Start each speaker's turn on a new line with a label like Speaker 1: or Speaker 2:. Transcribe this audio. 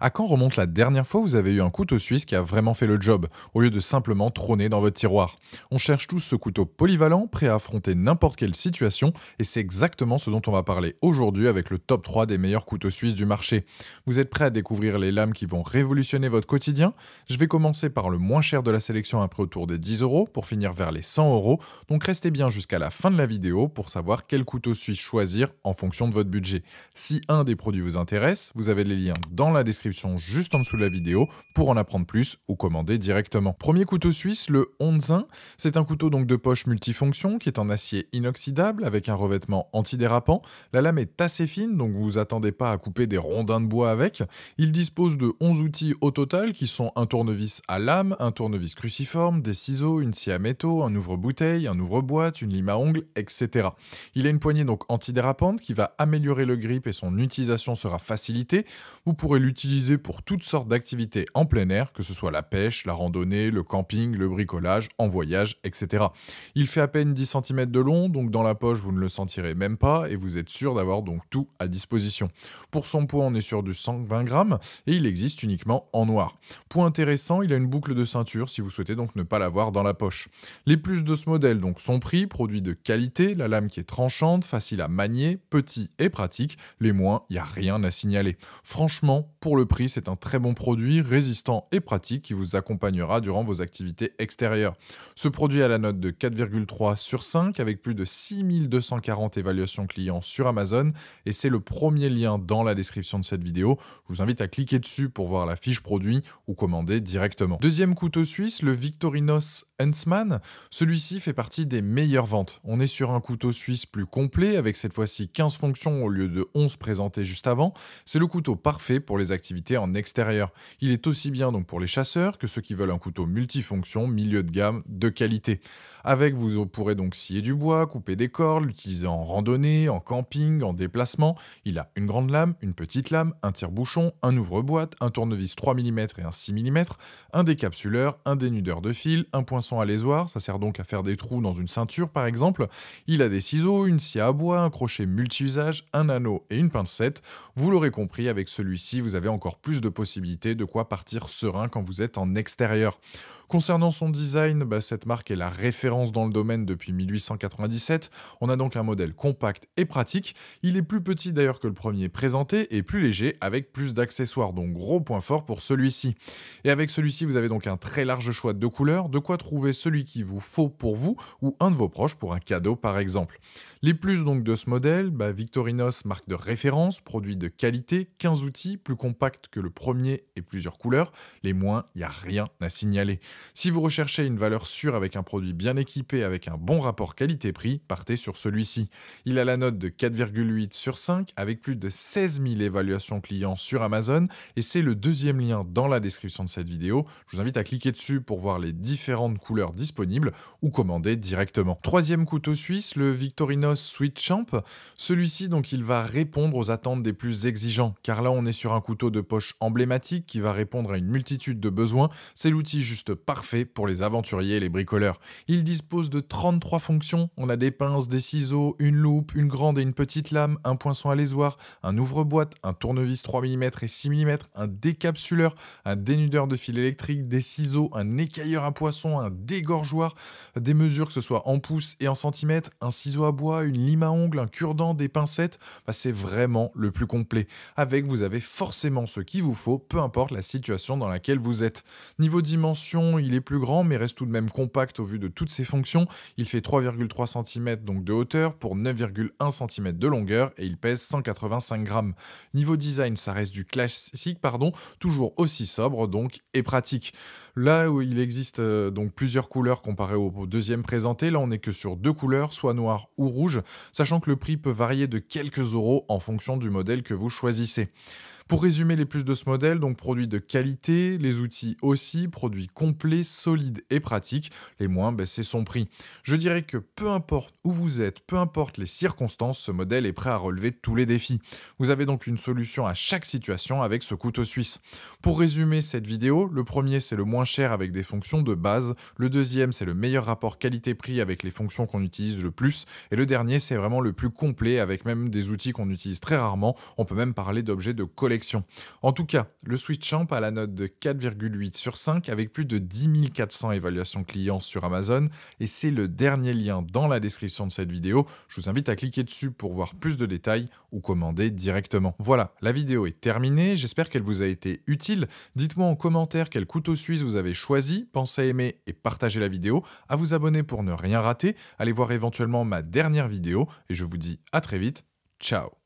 Speaker 1: À quand remonte la dernière fois où vous avez eu un couteau suisse qui a vraiment fait le job, au lieu de simplement trôner dans votre tiroir? On cherche tous ce couteau polyvalent, prêt à affronter n'importe quelle situation, et c'est exactement ce dont on va parler aujourd'hui avec le top 3 des meilleurs couteaux suisses du marché. Vous êtes prêts à découvrir les lames qui vont révolutionner votre quotidien? Je vais commencer par le moins cher de la sélection, un prix autour des 10 euros, pour finir vers les 100 euros, donc restez bien jusqu'à la fin de la vidéo pour savoir quel couteau suisse choisir en fonction de votre budget. Si un des produits vous intéresse, vous avez les liens dans la description juste en dessous de la vidéo pour en apprendre plus ou commander directement. Premier couteau suisse, le Onzin. C'est un couteau donc de poche multifonction qui est en acier inoxydable avec un revêtement antidérapant. La lame est assez fine, donc vous vous attendez pas à couper des rondins de bois avec. Il dispose de 11 outils au total qui sont un tournevis à lame, un tournevis cruciforme, des ciseaux, une scie à métaux, un ouvre-bouteille, un ouvre-boîte, une lime à ongles, etc. Il a une poignée donc antidérapante qui va améliorer le grip et son utilisation sera facilitée. Vous pourrez l'utiliser pour toutes sortes d'activités en plein air, que ce soit la pêche, la randonnée, le camping, le bricolage, en voyage, etc. Il fait à peine 10 cm de long, donc dans la poche vous ne le sentirez même pas et vous êtes sûr d'avoir donc tout à disposition. Pour son poids on est sur du 120 grammes et il existe uniquement en noir. Point intéressant, il a une boucle de ceinture si vous souhaitez donc ne pas l'avoir dans la poche. Les plus de ce modèle donc son prix, produit de qualité, la lame qui est tranchante, facile à manier, petit et pratique, les moins, il n'y a rien à signaler. Franchement, pour le prix, c'est un très bon produit, résistant et pratique qui vous accompagnera durant vos activités extérieures. Ce produit a la note de 4,3 sur 5 avec plus de 6240 évaluations clients sur Amazon et c'est le premier lien dans la description de cette vidéo. Je vous invite à cliquer dessus pour voir la fiche produit ou commander directement. Deuxième couteau suisse, le Victorinos Huntsman. Celui-ci fait partie des meilleures ventes. On est sur un couteau suisse plus complet avec cette fois-ci 15 fonctions au lieu de 11 présentées juste avant. C'est le couteau parfait pour les activités en extérieur. Il est aussi bien donc pour les chasseurs que ceux qui veulent un couteau multifonction, milieu de gamme, de qualité. Avec, vous pourrez donc scier du bois, couper des cordes, l'utiliser en randonnée, en camping, en déplacement. Il a une grande lame, une petite lame, un tire-bouchon, un ouvre-boîte, un tournevis 3 mm et un 6 mm, un décapsuleur, un dénudeur de fil, un poinçon à lésoir, ça sert donc à faire des trous dans une ceinture par exemple. Il a des ciseaux, une scie à bois, un crochet multi-usage, un anneau et une pincette. Vous l'aurez compris, avec celui-ci, vous avez encore plus de possibilités de quoi partir serein quand vous êtes en extérieur. Concernant son design, cette marque est la référence dans le domaine depuis 1897. On a donc un modèle compact et pratique. Il est plus petit d'ailleurs que le premier présenté et plus léger avec plus d'accessoires, donc gros point fort pour celui-ci. Et avec celui-ci, vous avez donc un très large choix de couleurs, de quoi trouver celui qu'il vous faut pour vous ou un de vos proches pour un cadeau par exemple. Les plus donc de ce modèle, Victorinos, marque de référence, produit de qualité, 15 outils, plus compact que le premier et plusieurs couleurs. Les moins, il n'y a rien à signaler. Si vous recherchez une valeur sûre avec un produit bien équipé avec un bon rapport qualité-prix, partez sur celui-ci. Il a la note de 4,8 sur 5 avec plus de 16 000 évaluations clients sur Amazon et c'est le deuxième lien dans la description de cette vidéo. Je vous invite à cliquer dessus pour voir les différentes couleurs disponibles ou commander directement. Troisième couteau suisse, le Victorinos Sweet Champ. Celui-ci donc il va répondre aux attentes des plus exigeants car là on est sur un couteau de poche emblématique qui va répondre à une multitude de besoins. C'est l'outil juste parfait pour les aventuriers et les bricoleurs. Il dispose de 33 fonctions. On a des pinces, des ciseaux, une loupe, une grande et une petite lame, un poinçon à lésoir, un ouvre-boîte, un tournevis 3 mm et 6 mm, un décapsuleur, un dénudeur de fil électrique, des ciseaux, un écailleur à poisson, un dégorgeoir, des mesures que ce soit en pouces et en centimètres, un ciseau à bois, une lime à ongles, un cure-dent, des pincettes. C'est vraiment le plus complet. Avec, vous avez forcément ce qu'il vous faut, peu importe la situation dans laquelle vous êtes. Niveau dimension, il est plus grand, mais reste tout de même compact au vu de toutes ses fonctions. Il fait 3,3 cm donc de hauteur pour 9,1 cm de longueur et il pèse 185 grammes. Niveau design, ça reste du classique, toujours aussi sobre donc et pratique. Là où il existe donc plusieurs couleurs comparé au deuxième présenté, là on n'est que sur deux couleurs, soit noir ou rouge, sachant que le prix peut varier de quelques euros en fonction du modèle que vous choisissez. Pour résumer les plus de ce modèle, donc produit de qualité, les outils aussi, produit complet, solide et pratique. Les moins, c'est son prix. Je dirais que peu importe où vous êtes, peu importe les circonstances, ce modèle est prêt à relever tous les défis. Vous avez donc une solution à chaque situation avec ce couteau suisse. Pour résumer cette vidéo, le premier c'est le moins cher avec des fonctions de base, le deuxième c'est le meilleur rapport qualité-prix avec les fonctions qu'on utilise le plus, et le dernier c'est vraiment le plus complet avec même des outils qu'on utilise très rarement. On peut même parler d'objets de collection direction. En tout cas, le Switch Champ a la note de 4,8 sur 5 avec plus de 10 400 évaluations clients sur Amazon et c'est le dernier lien dans la description de cette vidéo. Je vous invite à cliquer dessus pour voir plus de détails ou commander directement. Voilà, la vidéo est terminée, j'espère qu'elle vous a été utile. Dites-moi en commentaire quel couteau suisse vous avez choisi, pensez à aimer et partager la vidéo, à vous abonner pour ne rien rater, allez voir éventuellement ma dernière vidéo et je vous dis à très vite, ciao.